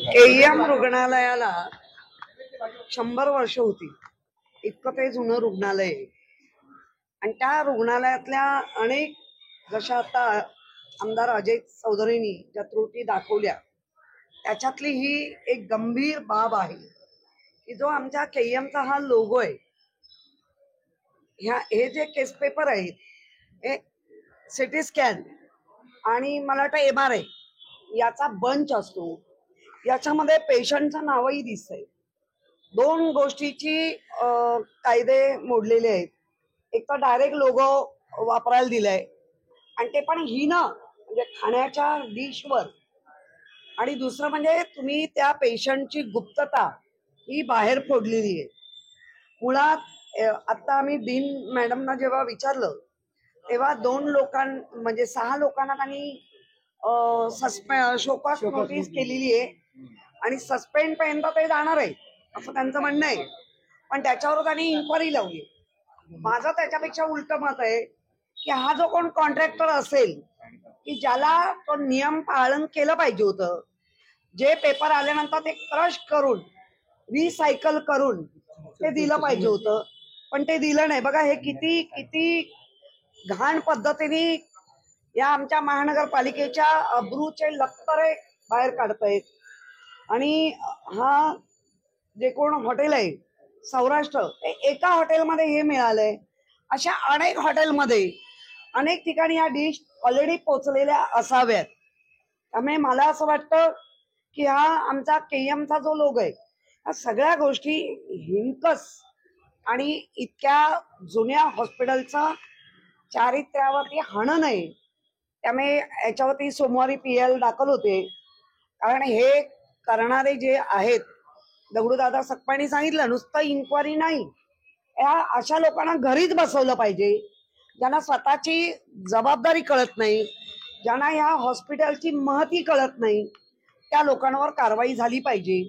KEM रुग्णालयाला 100 वर्ष होती, इतकं ते जुनं रुग्णालय आहे. आणि त्या रुग्णालयातल्या अनेक, जशा आता आमदार अजय चौधरींनी ज्या त्रुटी दाखवल्या, त्याच्यातली ही एक गंभीर बाब आहे की जो आमच्या केईएमचा हा लोगो आहे, हे जे केस पेपर आहेत, हे सिटी स्कॅन आणि मला वाटतं MRI याचा बंच असतो. याच्यामध्ये पेशंटचं नावही दिसतंय. दोन गोष्टीची कायदे मोडलेले आहेत. एक तर डायरेक्ट लोगो वापरायला दिलाय, आणि ते पण म्हणजे खाण्याच्या डिशवर, आणि दुसरं म्हणजे तुम्ही त्या पेशंटची गुप्तता ही बाहेर फोडलेली आहे. मुळात आता आम्ही डीन मॅडमना जेव्हा विचारलं तेव्हा 6 लोकांना त्यांनी शोकॉस नोटीस केलेली आहे आणि सस्पेंड पर्यंत ते जाणार आहे असं त्यांचं म्हणणं आहे. पण त्याच्यावर त्यांनी इन्क्वायरी लावली. माझं त्याच्यापेक्षा उलट मत आहे की हा जो कोण कॉन्ट्रॅक्टर असेल की ज्याला तो नियम पालन केलं पाहिजे होतं, जे पेपर आल्यानंतर ते क्रश करून रिसायकल करून ते दिलं पाहिजे होतं, पण ते दिलं नाही. बघा हे किती किती घाण पद्धतीने या आमच्या महानगरपालिकेच्या अब्रूचे लक्तरे बाहेर काढतायत. आणि हा जे कोण हॉटेल आहे सौराष्ट्र, एका हॉटेलमध्ये हे मिळालंय. अशा अनेक हॉटेलमध्ये अनेक ठिकाणी या डिश ऑलरेडी पोचलेल्या असाव्यात. त्यामुळे मला असं वाटतं की हा आमचा केईएमचा जो लोगो आहे, ह्या सगळ्या गोष्टी हिणकस आणि इतक्या जुन्या हॉस्पिटलचा चारित्र्यावरती हाणं नाही. त्यामुळे याच्यावरती सोमवारी PL दाखल होते. कारण हे करणारे जे आहेत, दगडूदादा सकपाळनी सांगितलं, नुसतं इन्क्वायरी नाही, या अशा लोकांना घरीच बसवलं पाहिजे, ज्यांना स्वतःची जबाबदारी कळत नाही, ज्यांना ह्या हॉस्पिटलची महती कळत नाही, त्या लोकांवर कारवाई झाली पाहिजे.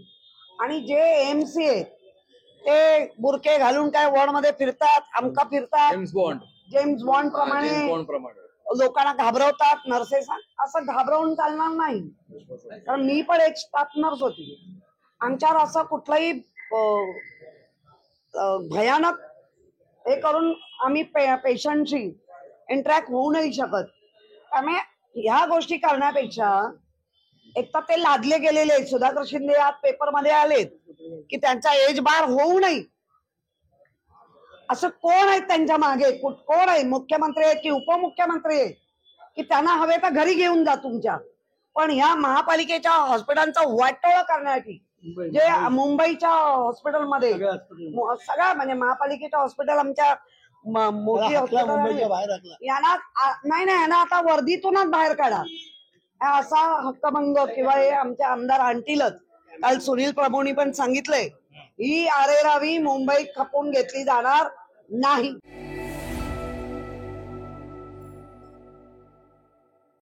आणि जे AMC आहे ते बुरके घालून काय वॉर्डमध्ये फिरतात, आमका फिरतात, जेम्स बॉन्ड प्रमाणे लोकांना घाबरवतात. नर्सेस असं घाबरवून चालणार नाही. कारण मी पण एक स्टाफ नर्स होती. आमच्यावर असं कुठलंही भयानक हे करून आम्ही पेशंटशी इंटरॅक्ट होऊ नाही शकत. त्यामुळे ह्या गोष्टी करण्यापेक्षा, एक तर ते लादले गेलेले आहेत. सुधाकर शिंदे आज पेपरमध्ये आलेत की त्यांचा एज बार होऊ नये. असं कोण आहे त्यांच्या मागे? कोण आहे? मुख्यमंत्री आहेत की उपमुख्यमंत्री आहेत की त्यांना हवे तर घरी घेऊन जा तुमच्या. पण ह्या महापालिकेच्या हॉस्पिटलचा वाटोळा करण्यासाठी, जे मुंबईच्या हॉस्पिटलमध्ये सगळ्या म्हणजे महापालिकेच्या हॉस्पिटल आमच्या मोठी हॉस्पिटल, यांना यांना आता वर्दीतूनच बाहेर काढा, असा हक्कभंग किंवा हे आमच्या आमदार आणतीलच. काल सुनील प्रभूंनी पण सांगितलंय, ही आरेरावी मुंबईत खपून घेतली जाणार नाही.